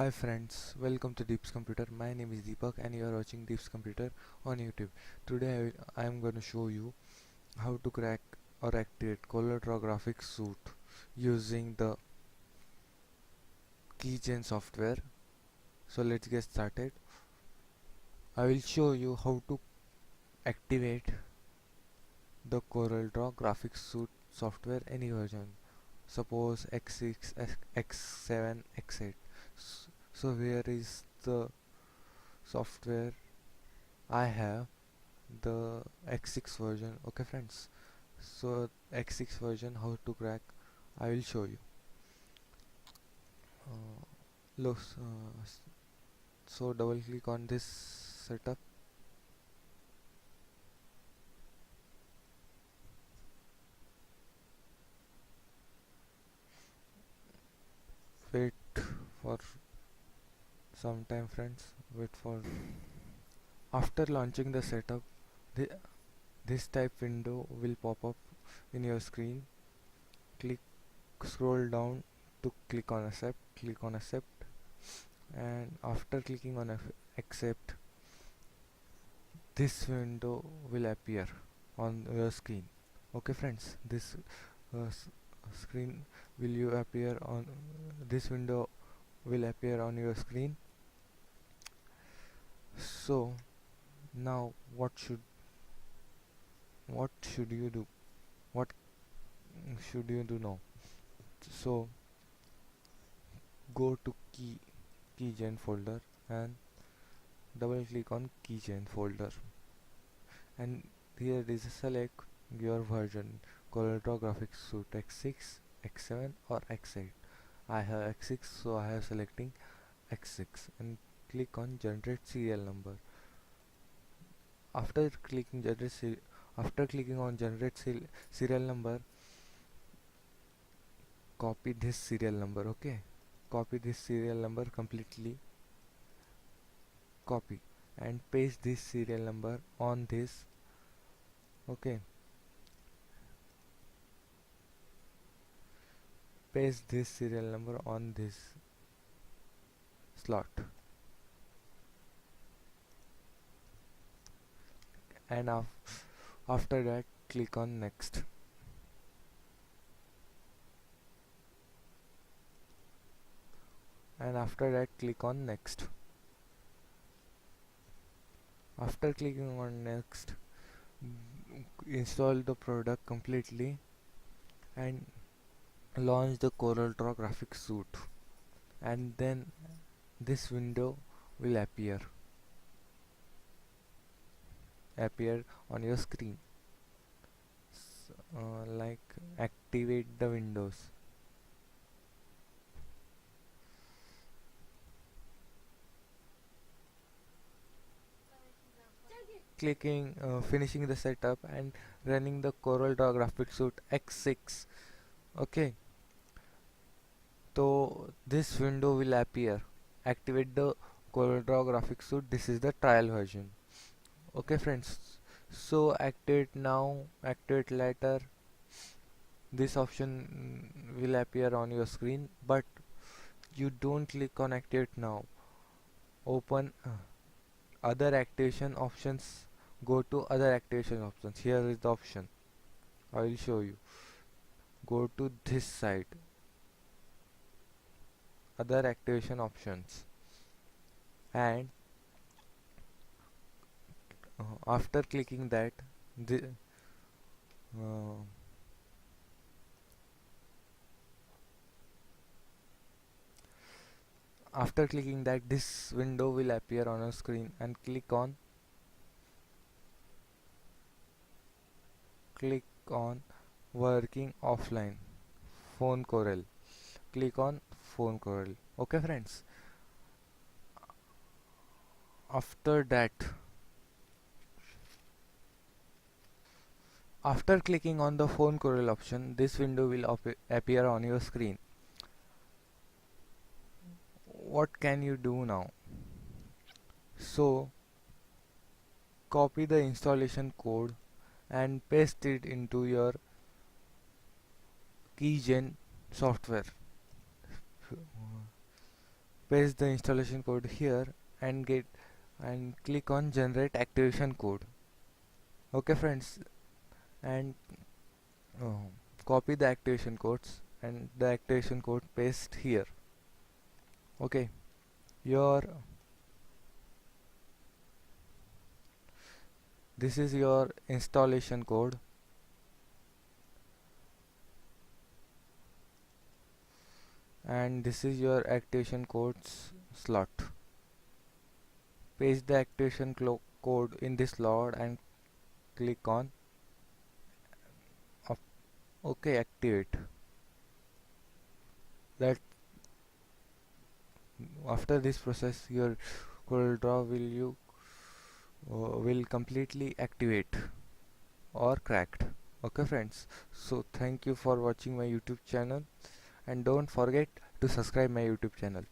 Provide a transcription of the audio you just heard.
Hi friends, welcome to Deep's Computer. My name is Deepak and you are watching Deep's Computer on YouTube. Today I am going to show you how to crack or activate Corel Draw graphics suite using the keygen software. So let's get started. I will show you how to activate the Corel Draw graphics suite software any version. Suppose X6, X7, X8. So here is the software. I have the X6 version. Okay friends, so X6 version how to crack I will show you. Look, so double click on this setup. Wait for some time friends, wait for. After launching the setup, th this type window will pop up in your screen. Click, scroll down to click on accept, and after clicking on accept, this window will appear on your screen. Okay friends, this uh, screen will you appear on this window will appear on your screen. So now what should you do, what should you do now? So go to keygen folder and double click on keygen folder, and here is select your version, CorelDRAW graphics suite X6, X7 or X8. I have X6, so I have selecting X6 and click on generate serial number. After clicking on generate serial number, copy this serial number. Okay, copy this serial number completely, copy and paste this serial number on this. Okay, paste this serial number on this slot, and after that click on next, and after that click on next. After clicking on next, install the product completely and launch the CorelDRAW graphics suite, and then this window will appear on your screen. Like activate the windows. Clicking finishing the setup and running the CorelDRAW graphics suite X6. Okay, so this window will appear. Activate the CorelDRAW graphics suite. This is the trial version. Okay friends, so activate now, activate later. This option will appear on your screen, but you don't click on activate now. Open other activation options, go to other activation options. Here is the option, I will show you. Go to this side, other activation options, and after clicking that, the uh, after clicking that, this window will appear on a screen, and click on working offline, phone Corel. Click on phone Corel. Okay friends, after that, after clicking on the phone Corel option, this window will appear on your screen. What can you do now? So copy the installation code and paste it into your keygen software. paste the installation code here and click on generate activation code. Okay friends, and uh, copy the activation codes and the activation code paste here. Okay, your this is your installation code, and this is your activation codes slot. Paste the activation code in this slot and click on OK, activate. That after this process, your CorelDRAW will completely activate or cracked. Okay friends, so thank you for watching my YouTube channel, and don't forget to subscribe my YouTube channel.